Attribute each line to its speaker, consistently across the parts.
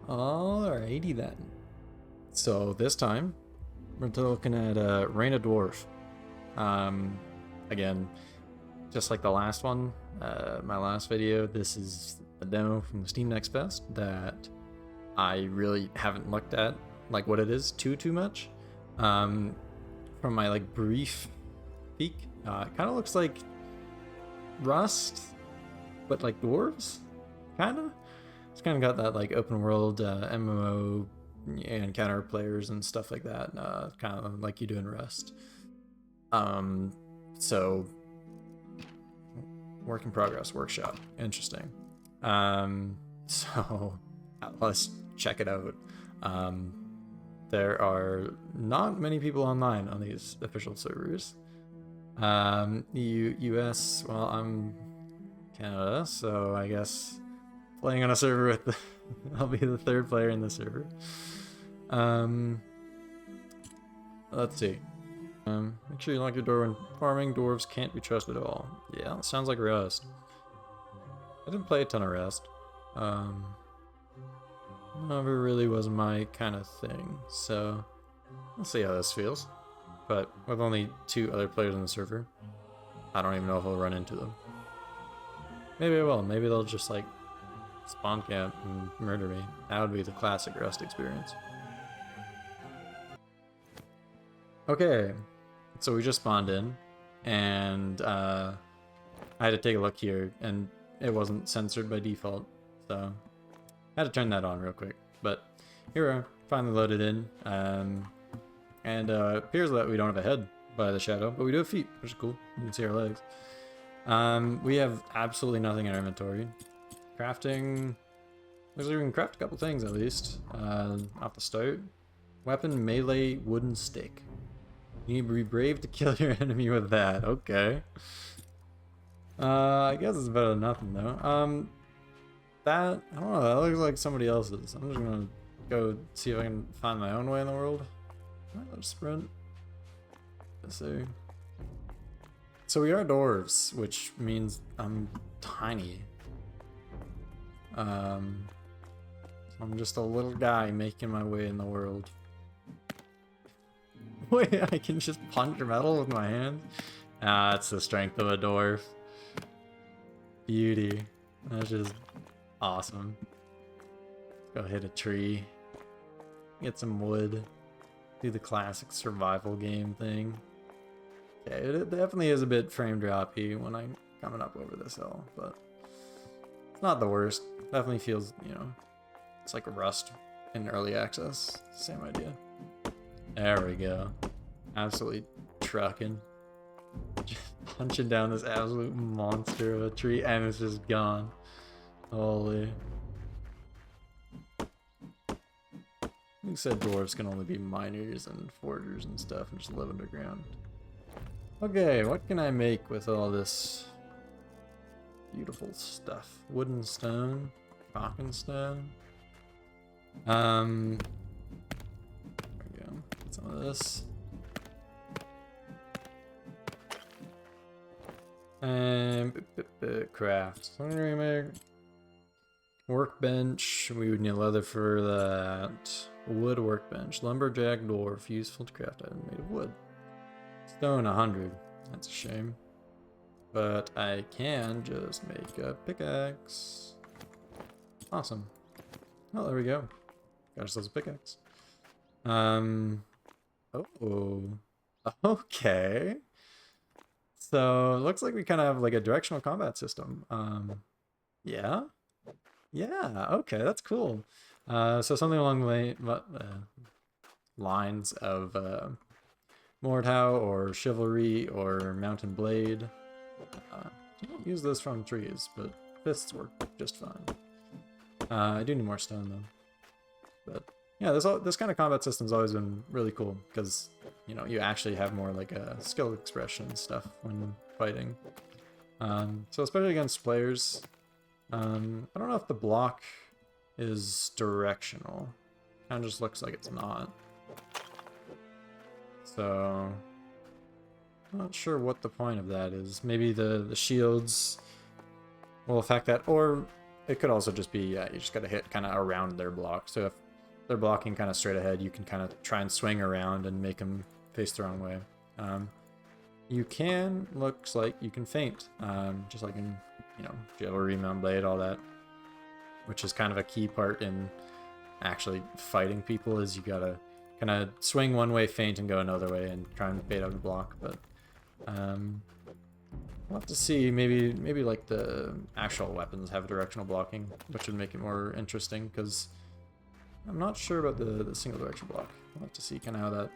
Speaker 1: Alrighty then. So this time, we're looking at Reign of Dwarf. Again, just like the last one, my last video, this is a demo from the Steam Next Fest that I really haven't looked at, like what it is too much. From my like brief peek, it kind of looks like Rust, but like dwarves, kind of. It's kind of got that like open world MMO encounter players and stuff like that, kind of like you do in Rust. So work in progress, workshop, interesting. So let's check it out. There are not many people online on these official servers. US, well, I'm Canada, so I guess playing on a server with I'll be the third player in the server. Let's see. Make sure you lock your door when farming. Dwarves can't be trusted at all. Yeah, sounds like Rust. I didn't play a ton of Rust. Never really was my kind of thing, so we'll see how this feels. But with only 2 other players on the server, I don't even know if I'll run into them. Maybe I will. Maybe they'll just like spawn camp and murder me. That would be the classic Rust experience. Okay, so we just spawned in, and I had to take a look here, and it wasn't censored by default, so I had to turn that on real quick. But here we are, finally loaded in, and it appears that we don't have a head by the shadow, but we do have feet, which is cool. You can see our legs. We have absolutely nothing in our inventory. Crafting, looks like we can craft a couple things at least, off the start. Weapon, melee, wooden stick. You need to be brave to kill your enemy with that. Okay. I guess it's better than nothing though. That, I don't know, that looks like somebody else's. I'm just gonna go see if I can find my own way in the world. Let's sprint. Let's see. So we are dwarves, which means I'm tiny. I'm just a little guy making my way in the world. Wait, I can just punch metal with my hands? Ah, that's the strength of a dwarf. Beauty. That's just awesome. Go hit a tree. Get some wood. Do the classic survival game thing. Okay, it definitely is a bit frame droppy when I'm coming up over this hill, but it's not the worst. Definitely feels, you know, it's like Rust in early access. Same idea. There we go. Absolutely trucking. Just punching down this absolute monster of a tree, and it's just gone. Holy. You said dwarves can only be miners and forgers and stuff and just live underground. Okay, what can I make with all this beautiful stuff? Wooden stone, rockin' stone. There we go. Get some of this. And craft. What do we make? Workbench. We would need leather for that. Wood workbench. Lumberjack dwarf. Useful to craft item made of wood. Stone 100. That's a shame. But I can just make a pickaxe. Awesome. Oh, there we go. Got ourselves a pickaxe. Oh. Okay. So it looks like we kind of have like a directional combat system. Yeah. Yeah, okay, that's cool. So something along the lines of Mordhau or Chivalry or Mountain Blade. You don't use this from trees, but fists work just fine. I do need more stone though. But yeah, this kind of combat system's always been really cool because, you know, you actually have more like a skill expression and stuff when fighting. So especially against players, I don't know if the block is directional. Kind of just looks like it's not. So I'm not sure what the point of that is. Maybe the shields will affect that, or it could also just be, yeah, you just gotta hit kind of around their block. So if they're blocking kind of straight ahead, you can kind of try and swing around and make them face the wrong way. You can, looks like you can feint, just like in, you know, Chivalry, Mount Blade, all that, which is kind of a key part in actually fighting people, is you gotta kind of swing one way, feint, and go another way, and try and bait out a block. But we'll have to see. Maybe like the actual weapons have directional blocking, which would make it more interesting, because I'm not sure about the single direction block. We'll have to see kind of how that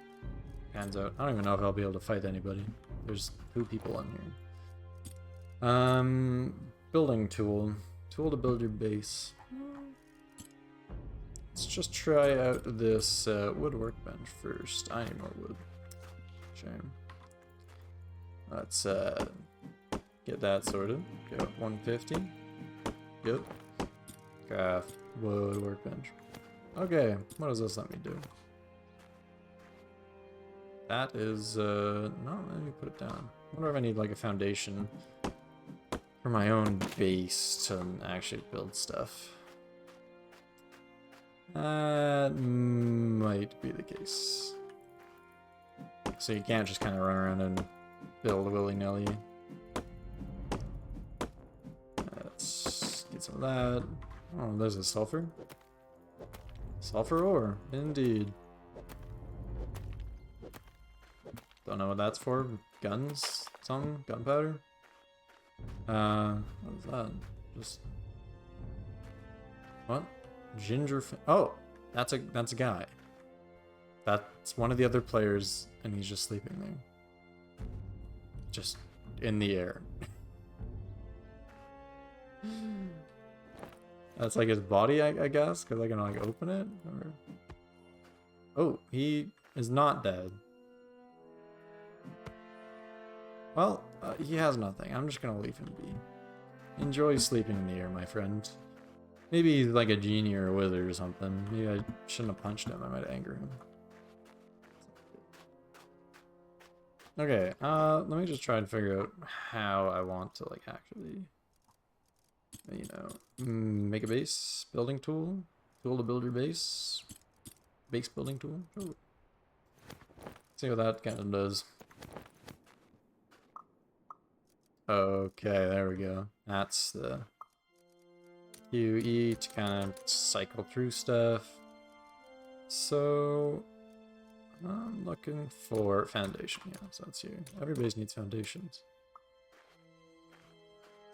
Speaker 1: pans out. I don't even know if I'll be able to fight anybody. There's 2 people in here. Building tool. Tool to build your base. Let's just try out this wood workbench first. I need more wood. Shame. Let's get that sorted. Go 150. Good. Craft wood workbench. Okay, what does this let me do? That is, no, let me put it down. I wonder if I need like a foundation for my own base to actually build stuff. That might be the case. So you can't just kind of run around and build willy-nilly. Let's get some of that. Oh, there's a sulfur. Sulfur ore, indeed. Don't know what that's for. Guns? Something? Gunpowder? What is that? Just... What? Ginger... Oh! That's a guy. That's one of the other players, and he's just sleeping there. Just in the air. That's like his body, I guess, because I can like open it. Or... Oh, he is not dead. Well, he has nothing. I'm just gonna leave him be. Enjoy sleeping in the air, my friend. Maybe he's like a genie or a wizard or something. Maybe I shouldn't have punched him. I might anger him. Okay, let me just try and figure out how I want to like actually, you know, make a base building tool. Tool to build your base. Base building tool. Ooh. See what that kind of does. Okay, there we go. That's the QE to kind of cycle through stuff. So I'm looking for foundation. Yeah, so that's here. Every base needs foundations.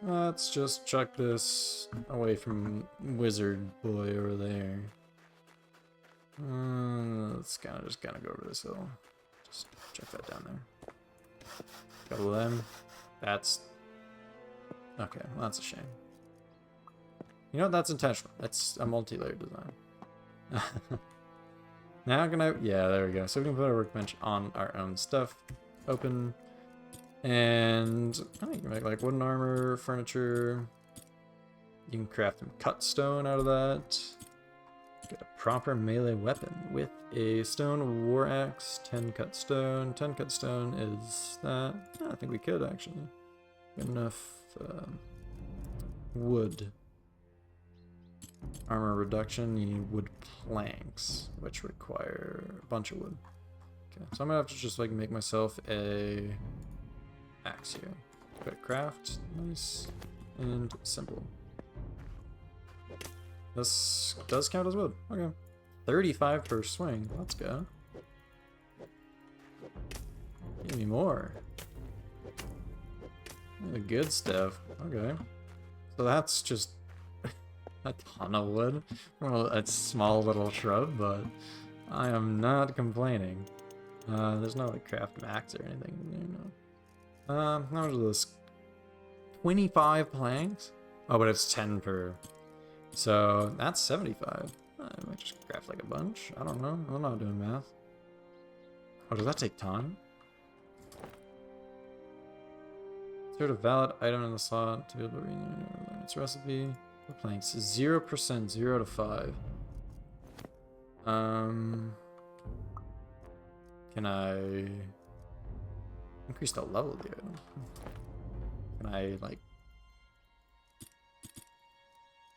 Speaker 1: Let's just chuck this away from Wizard Boy over there. Let's just kind of go over this hill. Just chuck that down there. Couple of them. That's... Okay, well that's a shame. You know, that's intentional. That's a multi-layered design. Now can I... Yeah, there we go. So we can put our workbench on our own stuff. Open. And I think you can make like wooden armor, furniture. You can craft some cut stone out of that. Get a proper melee weapon with a stone war axe, 10 cut stone. 10 cut stone is that. I think we could actually. Good enough wood. Armor reduction, you need wood planks, which require a bunch of wood. Okay, so I'm gonna have to just like make myself a axe here. Quick craft, nice and simple. This does count as wood. Okay. 35 per swing. Let's go. Give me more. The good stuff. Okay. So that's just a ton of wood. Well, a small little shrub, but I am not complaining. There's no like craft max or anything, you know. How much is this? 25 planks? Oh, but it's 10 per. So that's 75. I might just craft like a bunch. I don't know. I'm not doing math. Oh, does that take time? Insert a valid item in the slot to be able to read its recipe. The planks 0%, 0 to 5. Can I increase the level of the item? Can I like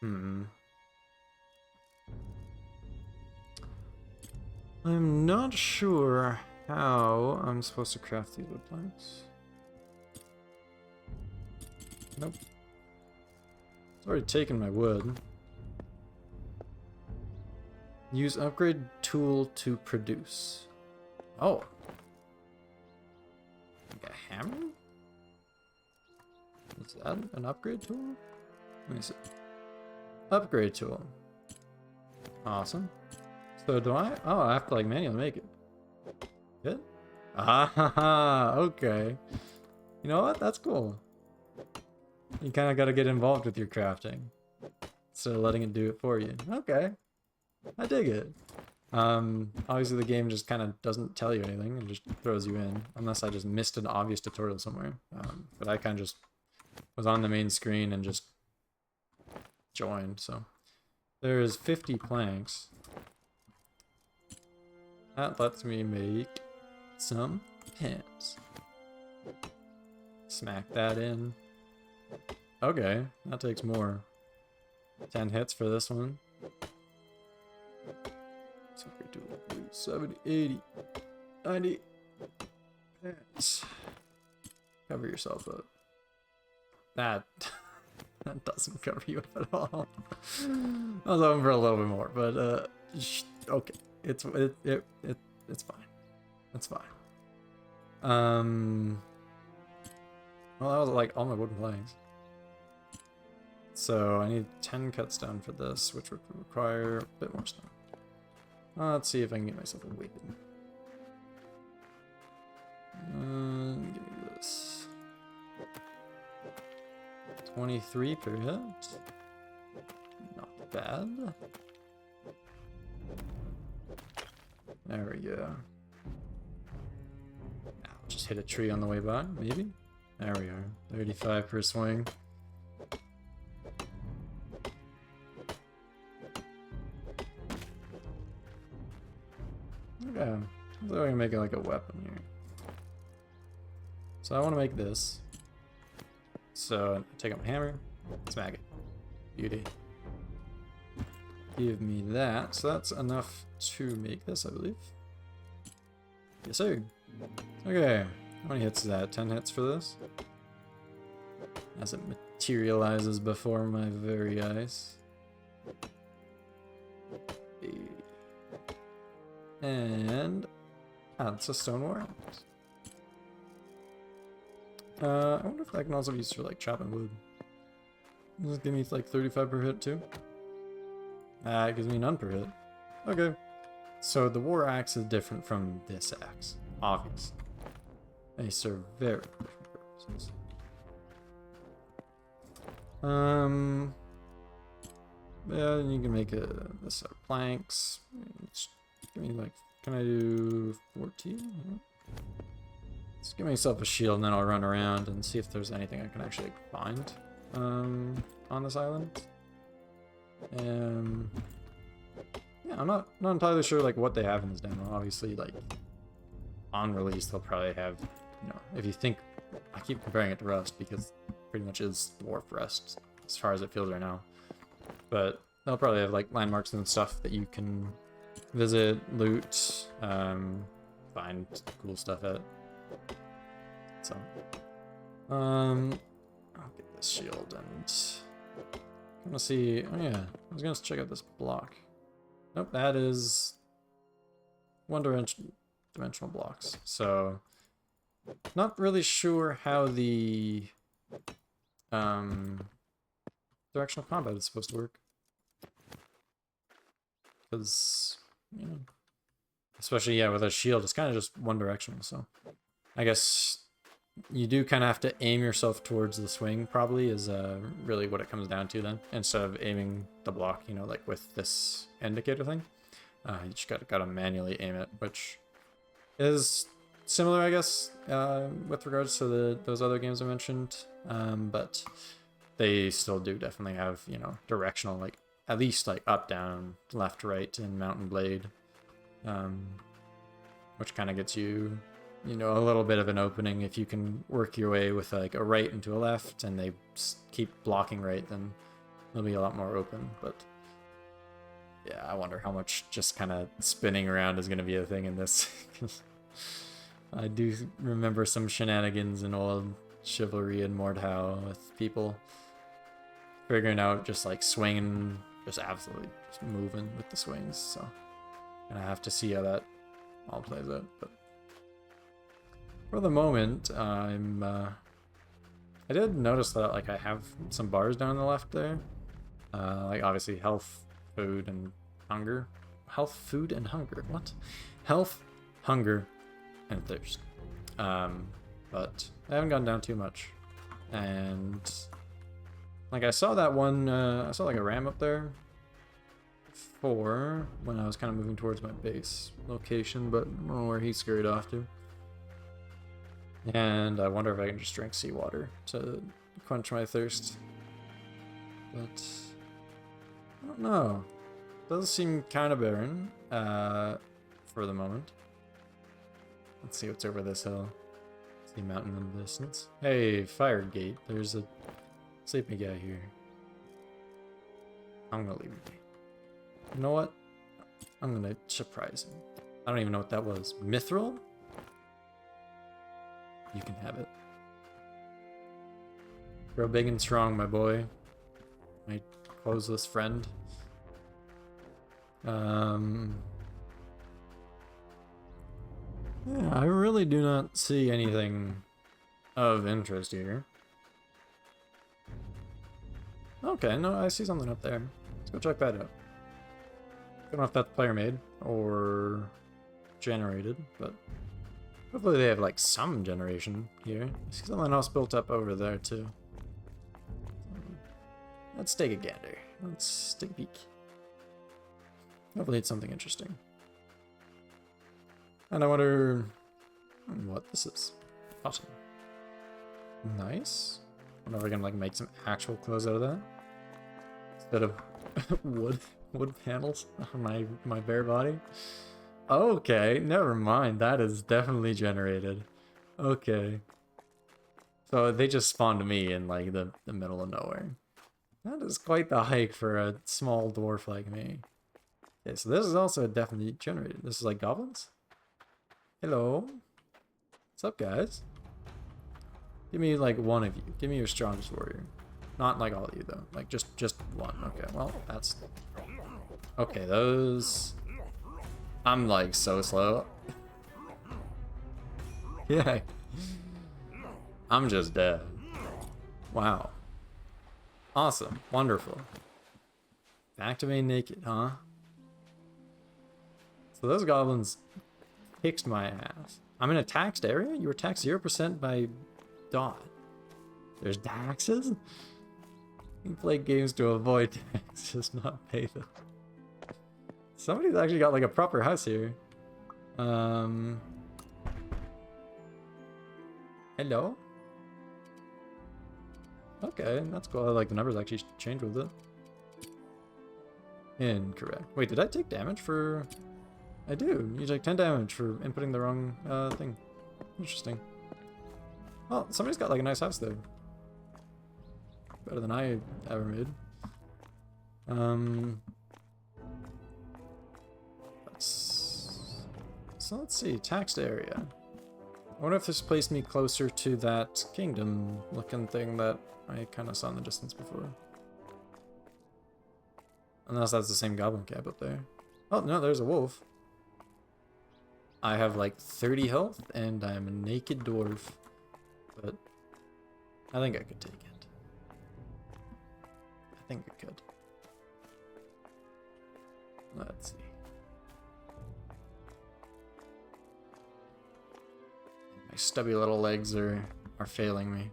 Speaker 1: Hmm. I'm not sure how I'm supposed to craft these wood planks. Nope. It's already taken my wood. Use upgrade tool to produce. Oh. Like a hammer? Is that an upgrade tool? Let me see. Upgrade tool. Awesome. So do I? Oh, I have to like manually make it. Good? Ah, okay. You know what? That's cool. You kind of got to get involved with your crafting instead of letting it do it for you. Okay. I dig it. Obviously the game just kind of doesn't tell you anything and just throws you in, unless I just missed an obvious tutorial somewhere. But I kind of just was on the main screen and just joined, so. There's 50 planks. That lets me make some pants. Smack that in. Okay, that takes more. 10 hits for this one. So we do 70, 80, 90. Pants. Cover yourself up. That doesn't cover you up at all. I was hoping for a little bit more, but okay, it's fine. It's fine. Well, that was like all my wooden planks. So I need 10 cuts down for this, which would require a bit more stone. Let's see if I can get myself a weapon. Give me this. 23 per hit. Not bad. There we go. Now just hit a tree on the way by, maybe. There we are. 35 per swing. Okay, so I can make it like a weapon here. So I want to make this. So take up my hammer, smack it. Beauty. Give me that. So that's enough to make this, I believe. Yes, sir. Okay. How many hits is that? 10 hits for this? As it materializes before my very eyes. And it's a stone war. I wonder if that can also be used for like chopping wood. Does it give me like 35 per hit too? It gives me none per hit. Okay. So the war axe is different from this axe. Obvious. They serve very different purposes. Yeah, and you can make this set of planks. Give me like, can I do 14? Yeah. Let's give myself a shield and then I'll run around and see if there's anything I can actually find on this island. Yeah, I'm not entirely sure like what they have in this demo. Obviously, like on release, they'll probably have, you know, if you think, I keep comparing it to Rust because it pretty much is Dwarf Rust as far as it feels right now. But they'll probably have like landmarks and stuff that you can visit, loot, find cool stuff at. So, I'll get this shield and I'm gonna see. Oh yeah, I was gonna check out this block. Nope, that is one-dimensional blocks. So, not really sure how the directional combat is supposed to work. Because, you know, especially, yeah, with a shield, it's kind of just one directional. So, I guess you do kind of have to aim yourself towards the swing, probably, is really what it comes down to then. Instead of aiming the block, you know, like with this indicator thing. You just gotta manually aim it, which is similar, I guess, with regards to those other games I mentioned. But they still do definitely have, you know, directional, like, at least, like, up, down, left, right, and Mountain Blade. Which kind of gets you, you know, a little bit of an opening. If you can work your way with like a right into a left and they keep blocking right, then They'll be a lot more open, but yeah, I wonder how much just kind of spinning around is going to be a thing in this. 'Cause I do remember some shenanigans in old Chivalry and Mordhau with people figuring out just like swinging, just absolutely just moving with the swings. So gonna have to see how that all plays out. But for the moment, I did notice that like I have some bars down the left there, like obviously health, food, and hunger. Health, food, and hunger. What? Health, hunger, and thirst. But I haven't gone down too much, and like I saw that one. I saw like a ram up there before when I was kind of moving towards my base location, but I don't know where he scurried off to. And I wonder if I can just drink seawater to quench my thirst. But I don't know. Does seem kind of barren for the moment. Let's see what's over this hill. See a mountain in the distance. Hey, fire gate. There's a sleepy guy here. I'm gonna leave him be. You know what? I'm gonna surprise him. I don't even know what that was. Mithril? You can have it. Grow big and strong, my boy. My closeless friend. Yeah, I really do not see anything of interest here. Okay, no, I see something up there. Let's go check that out. Don't know if that's player made or generated, but hopefully they have like some generation here. I see something else built up over there too. Let's take a gander. Let's take a peek. Hopefully it's something interesting. And I wonder what this is. Awesome. Nice. Wonder if I can like make some actual clothes out of that. Instead of wood panels on my bare body. Okay, never mind. That is definitely generated. Okay. So they just spawned me in like the middle of nowhere. That is quite the hike for a small dwarf like me. Okay, so this is also definitely generated. This is like goblins? Hello? What's up, guys? Give me like one of you. Give me your strongest warrior. Not like all of you though. Like just one. Okay, well, that's... Okay, those... I'm like so slow. Yeah. I'm just dead. Wow. Awesome. Wonderful. Back to being naked, huh? So those goblins kicked my ass. I'm in a taxed area? You were taxed 0% by dot. There's taxes? You play games to avoid taxes, not pay them. Somebody's actually got like a proper house here. Hello? Okay, that's cool. I like the numbers actually changed with it. Incorrect. Wait, did I take damage for... I do. You take 10 damage for inputting the wrong thing. Interesting. Well, somebody's got like a nice house there. Better than I ever made. So let's see, taxed area. I wonder if this placed me closer to that kingdom looking thing that I kind of saw in the distance before. Unless that's the same goblin camp up there. Oh, no, there's a wolf. I have like 30 health and I'm a naked dwarf. But I think I could take it. I think I could. Let's see. My stubby little legs are failing me.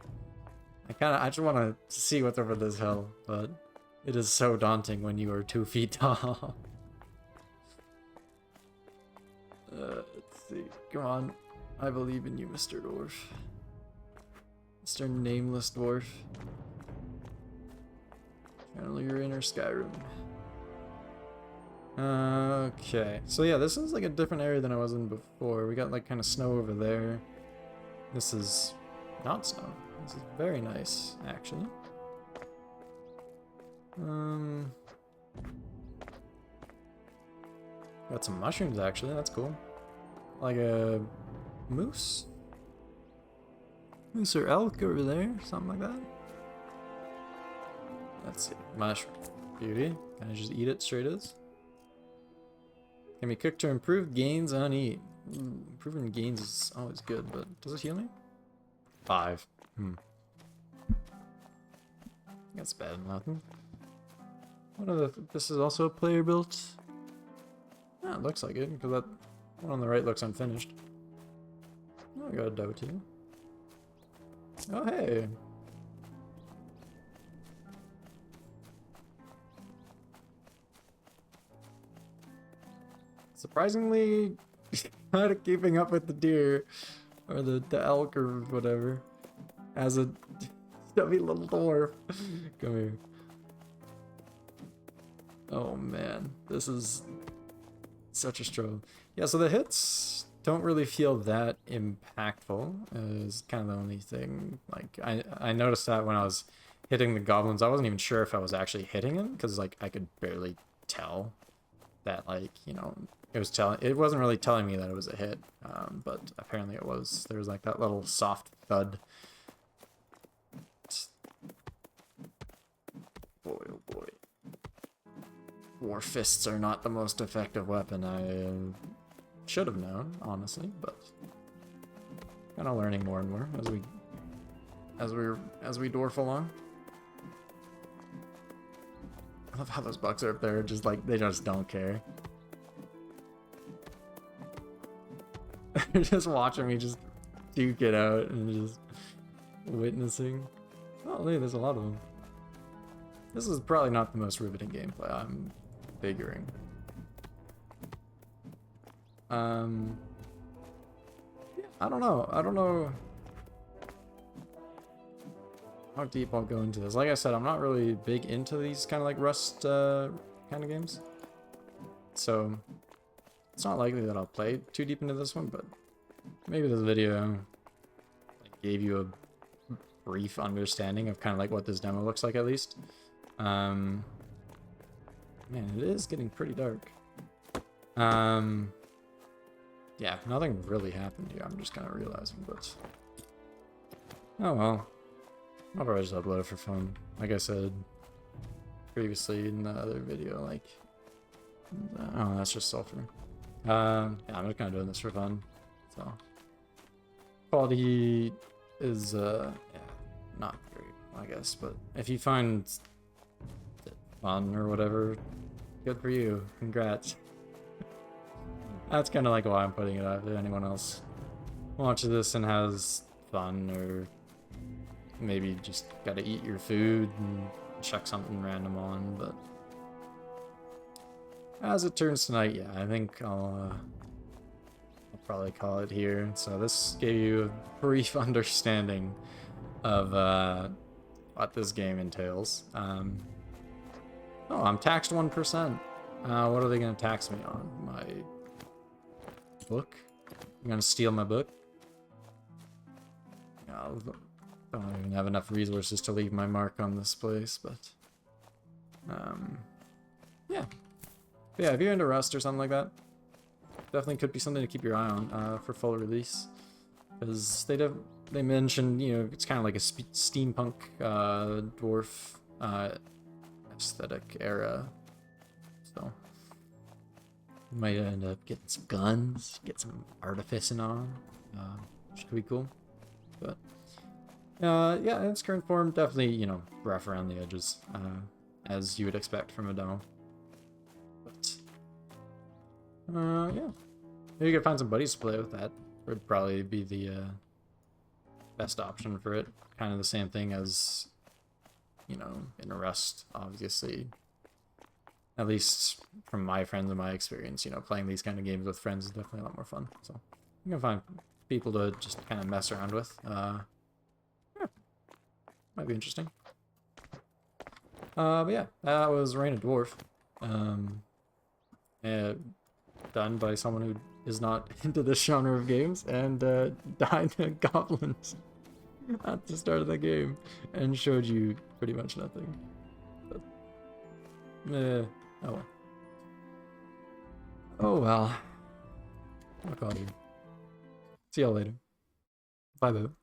Speaker 1: I just want to see what's over this hill, but it is so daunting when you are 2 feet tall. Let's see. Come on. I believe in you, Mr. Dwarf. Mr. Nameless Dwarf. Channel your inner Skyrim. Okay. So yeah, this is like a different area than I was in before. We got like kind of snow over there. This is not snow. This is very nice, actually. Um, got some mushrooms actually. That's cool. Like a moose, moose or elk over there, something like that. Let's see, mushroom, beauty. Can I just eat it straight as? Can be cooked to improve gains on eat. Improving gains is always good, but does it heal me? 5. That's better than nothing. What are the? This is also player built. Yeah, it looks like it because that one on the right looks unfinished. Oh, I got a dough too. Oh hey. Surprisingly, kind of keeping up with the deer or the elk or whatever as a stubby little dwarf. Come here. Oh man, this is such a struggle. Yeah, so the hits don't really feel that impactful is kind of the only thing. Like I noticed that when I was hitting the goblins, I wasn't even sure if I was actually hitting them because like I could barely tell that, like, you know, it wasn't really telling me that it was a hit, but apparently it was. There was like that little soft thud. Boy, oh boy. War fists are not the most effective weapon. I should have known, honestly, but kind of learning more and more as we dwarf along. I love how those bugs are up there, just like they just don't care. They're just watching me just duke it out and just witnessing. Oh, look, there's a lot of them. This is probably not the most riveting gameplay, I'm figuring. Yeah, I don't know how deep I'll go into this. Like I said, I'm not really big into these kind of like Rust kind of games. So it's not likely that I'll play too deep into this one, but maybe this video like, gave you a brief understanding of kind of like what this demo looks like at least. Man, it is getting pretty dark. Yeah, nothing really happened here. I'm just kind of realizing, but oh well. I'll probably just upload it for fun. Like I said previously in the other video, like, oh, that's just sulfur. Yeah, I'm just kind of doing this for fun. So quality is yeah, not great, I guess. But if you find it fun or whatever, good for you. Congrats. That's kind of like why I'm putting it out. If anyone else watches this and has fun, or maybe just gotta eat your food and chuck something random on, but as it turns tonight, yeah, I think I'll probably call it here. So this gave you a brief understanding of what this game entails. Oh, I'm taxed 1%. What are they gonna tax me on? My book? I'm gonna steal my book? I don't even have enough resources to leave my mark on this place, but yeah. But yeah, if you're into Rust or something like that, definitely could be something to keep your eye on for full release, because they mentioned, you know, it's kind of like a steampunk dwarf aesthetic era, so you might end up getting some guns, get some artificing on, which could be cool. But yeah, in its current form, definitely, you know, rough around the edges, as you would expect from a demo. But yeah, maybe you could find some buddies to play with that. Would probably be the best option for it. Kind of the same thing as, you know, in Rust, obviously. At least from my friends and my experience, you know, playing these kind of games with friends is definitely a lot more fun. So you can find people to just kind of mess around with. Yeah, might be interesting. But yeah, that was Reign of Dwarf. Done by someone who is not into this genre of games and died to goblins at the start of the game and showed you pretty much nothing. But Oh well. Oh well. I'll call you. See y'all later. Bye, boo.